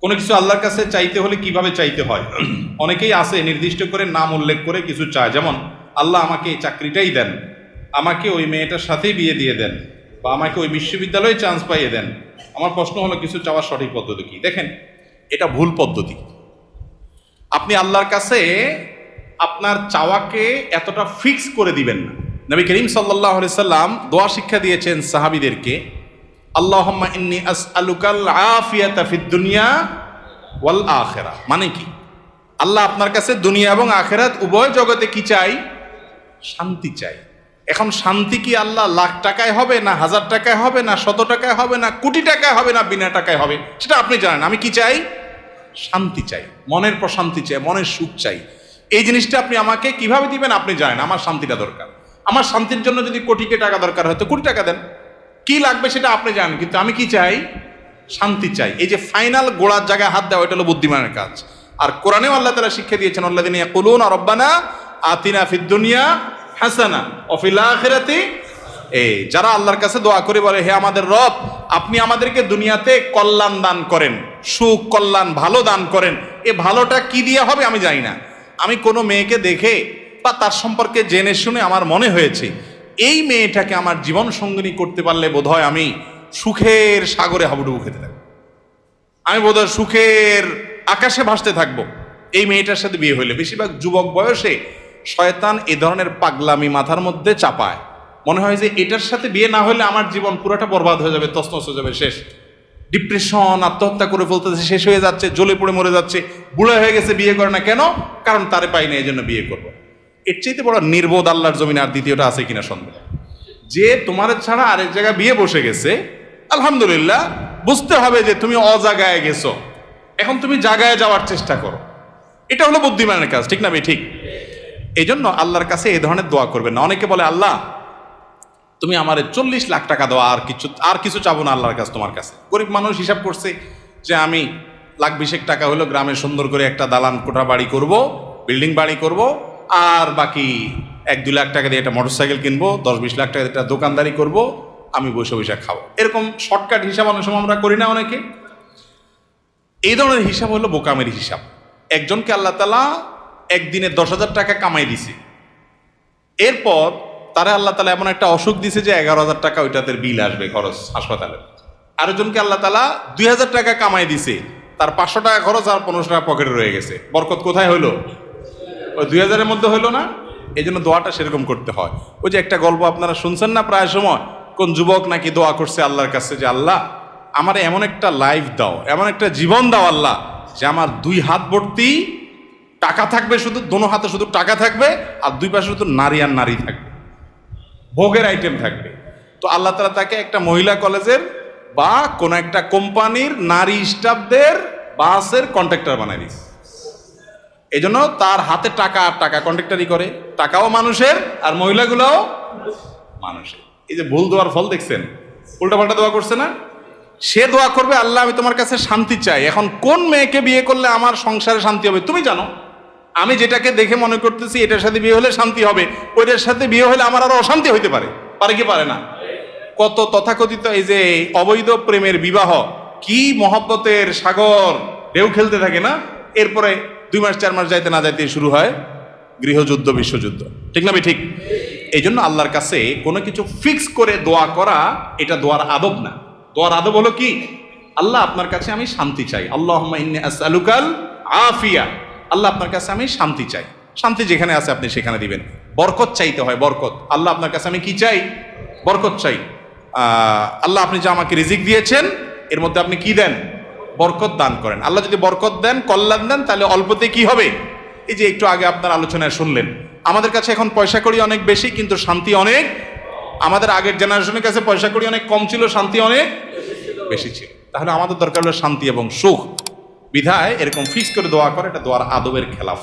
কোনো কিছু আল্লাহর কাছে চাইতে হলে কিভাবে চাইতে হয়? অনেকেই আছে নির্দিষ্ট করে নাম উল্লেখ করে কিছু চায়, যেমন আল্লাহ আমাকে এই চাকরিটাই দেন, আমাকে ওই মেয়েটার সাথেই বিয়ে দিয়ে দেন, বা আমাকে ওই বিশ্ববিদ্যালয়ে চান্স পাইয়ে দেন। আমার প্রশ্ন হলো, কিছু চাওয়ার সঠিক পদ্ধতি কি? দেখেন, এটা ভুল পদ্ধতি। আপনি আল্লাহর কাছে আপনার চাওয়াকে এতটা ফিক্স করে দিবেন না। নবী করিম সাল্লাল্লাহু আলাইহি সাল্লাম দোয়া শিক্ষা দিয়েছেন সাহাবীদেরকে, আল্লাহুম্মা ইন্নী আসআলুকাল আফিয়াতা ফিদ দুনিয়া ওয়াল আখিরাহ। মানে কি? আল্লাহ আপনার কাছে দুনিয়া এবং আখিরাত উভয় জগতে কি চাই? শান্তি চাই। এখন শান্তি কি আল্লাহ লাখ টাকায় হবে, না হাজার টাকায় হবে, না 100 টাকায় হবে, না কোটি টাকায় হবে, না বিনা টাকায় হবে, সেটা আপনি জানেন। আমি কি চাই? শান্তি চাই, মনের প্রশান্তি চাই, মনের সুখ চাই। এই জিনিসটা আপনি আমাকে কিভাবে দিবেন আপনি জানেন। আমার শান্তিটা দরকার। আমার শান্তির জন্য যদি কোটিকে টাকা দরকার হয় তো কোটি টাকা দেন, কি লাগবে সেটা আপনি জানেন। কিন্তু আমি কি চাই? শান্তি চাই। এই যে ফাইনাল গোড়ার জায়গায় হাত দেওয়া, এটা হলো বুদ্ধিমানের কাজ। আর কোরআনেও আল্লাহ তাআলা শিক্ষা দিয়েছেন, আল্লাযীনা ইয়াকুলুনা রাব্বানা আতিনা ফিদ দুনিয়া হাসানা ওয়া ফিল আখিরাতি, যারা আল্লাহর কাছে দোয়া করে বলে, হে আমাদের রব, আপনি আমাদেরকে দুনিয়াতে কল্যাণ দান করেন, সুখ কল্যাণ ভালো দান করেন। এ ভালোটা কি দিয়ে হবে আমি জানি না। আমি কোনো মেয়েকে দেখে বা তার সম্পর্কে জেনে শুনে আমার মনে হয়েছে এই মেয়েটাকে আমার জীবন সঙ্গিনী করতে পারলে বোধহয় আমি সুখের সাগরে হাবুডুবু খেতে থাকবো, আমি বোধহয় সুখের আকাশে ভাসতে থাকবো এই মেয়েটার সাথে বিয়ে হইলে। বেশিরভাগ যুবক বয়সে শয়তান এ ধরনের পাগলামি মাথার মধ্যে চাপায়। মনে হয় যে এটার সাথে বিয়ে না হলে আমার জীবন পুরোটা বরবাদ হয়ে যাবে, তছনছ হয়ে যাবে, শেষ। ডিপ্রেশন, আত্মহত্যা করে ফেলতেছে, শেষ হয়ে যাচ্ছে, জ্বলে পড়ে মরে যাচ্ছে, বুড়া হয়ে গেছে, বিয়ে করে না কেন? কারণ তারে পাই না, এই জন্য বিয়ে করবো। এর চাইতে বড় নির্বোধ আল্লাহর জমিনে আর দ্বিতীয়টা আছে কিনা সন্দেহ। যে তোমার ছাড়া আরেক জায়গায় বিয়ে বসে গেছে, আলহামদুলিল্লাহ, বুঝতে হবে যে তুমি অজাগায় গেছো, এখন তুমি জাগায় যাওয়ার চেষ্টা করো। এটা হলো বুদ্ধিমানের কাজ, ঠিক না? ঠিক। এই জন্য আল্লাহর কাছে এই ধরনের দোয়া করবেন না। অনেকে বলে, আল্লাহ তুমি আমারে 40 লাখ টাকা দাও, আর কিছু চাবো না আল্লাহর কাছে তোমার কাছে। গরিব মানুষ হিসাব করছে যে আমি লাখ 20 টাকা হলো গ্রামে সুন্দর করে একটা দালান কোঠা বাড়ি করব, বিল্ডিং বাড়ি করব, আর বাকি 1-2 লাখ টাকা দিয়ে একটা মোটরসাইকেল কিনবো, 10-20 লাখ টাকা দিয়ে একটা দোকানদারি করব, আমি বসে বসে খাবো। এরকম শর্টকাট হিসাব অনেক সময় আমরা করি না অনেকে। এই ধরনের হিসাব হলো বোকামের হিসাব। একজনকে আল্লাহ তাআলা একদিনে 10,000 টাকা কামাই দিছে, এরপর তারা আল্লাহ তাআলা এমন একটা অসুখ দিছে যে 11,000 টাকা ওইটাতে বিল আসবে, খরচ হাসপাতালে। আরেকজনকে আল্লাহ তাআলা 2,000 টাকা কামাই দিছে, তার 500 টাকা খরচ আর 1500 টাকা পকেটে রয়ে গেছে। বরকত কোথায় হইলো? ওই 2,000-এর মধ্যে হইলো না? এই জন্য দোয়াটা সেরকম করতে হয়। ওই যে একটা গল্প আপনারা শুনছেন না প্রায় সময়, কোন যুবক নাকি দোয়া করছে আল্লাহর কাছে যে, আল্লাহ আমার এমন একটা লাইফ দাও, এমন একটা জীবন দাও আল্লাহ, যে আমার 2 হাত ভর্তি টাকা থাকবে, শুধু দোনো হাতে শুধু টাকা থাকবে, আর 2 পাশে শুধু নারী আর নারী থাকবে, ভোগের আইটেম থাকবে। তো আল্লাহ তাআলা তাকে একটা মহিলা কলেজের বা কোন একটা কোম্পানির নারী স্টাফদের বাসের কন্ট্রাক্টর বানাই দিয়েছে। এই জন্য তার হাতে টাকা আর টাকা কন্ট্রাক্টরি করে, টাকাও মানুষের আর মহিলাগুলোও মানুষের। এই যে ভুল দোয়ার ফল দেখছেন, উল্টাপাল্টা দোয়া করছে না? সে দোয়া করবে, আল্লাহ আমি তোমার কাছে শান্তি চাই। এখন কোন মেয়েকে বিয়ে করলে আমার সংসারে শান্তি হবে তুমি জানো। আমি যেটাকে দেখে মনে করতেছি এটার সাথে বিয়ে হলে শান্তি হবে, ওইটার সাথে বিয়ে হলে আমার আরো অশান্তি হইতে পারে। পারে কি পারে না? কত তথাকথিত এই যে অবৈধ প্রেমের বিবাহ, কি মহব্বতের সাগর ঢেউ খেলতে থাকে না, এরপরে 2 মাস 4 মাস যাইতে না যাইতে শুরু হয় গৃহযুদ্ধ, বিশ্বযুদ্ধ, ঠিক না? ঠিক। এই জন্য আল্লাহর কাছে কোনো কিছু ফিক্স করে দোয়া করা, এটা দোয়ার আদব না। দোয়ার আদব হলো কি? আল্লাহ আপনার কাছে আমি শান্তি চাই, আল্লাহুম্মা ইন্নী আসআলুকাল আফিয়া, আল্লাহ আপনার কাছে আমি শান্তি চাই। শান্তি যেখানে আছে আপনি সেখানে দিবেন। বরকত চাইতে হয়, বরকত। আল্লাহ আপনার কাছে আমি কি চাই? বরকত চাই। আল্লাহ আপনি যে আমাকে রিজিক দিয়েছেন এর মধ্যে আপনি কি দেন? বরকত দান করেন। আল্লাহ যদি বরকত দেন, কল্যাণ দেন, তাহলে অল্পতে কি হবে? এই যে একটু আগে আপনার আলোচনায় শুনলেন, আমাদের কাছে এখন পয়সা কড়ি অনেক বেশি, কিন্তু শান্তি অনেক। আমাদের আগের জেনারেশনের কাছে পয়সা কড়ি অনেক কম ছিল, শান্তি অনেক বেশি ছিল। তাহলে আমাদের দরকার হলো শান্তি এবং সুখ। বিধায় এরকম ফিক্স করে দোয়া করে, এটা দোয়ার আদবের খেলাফ।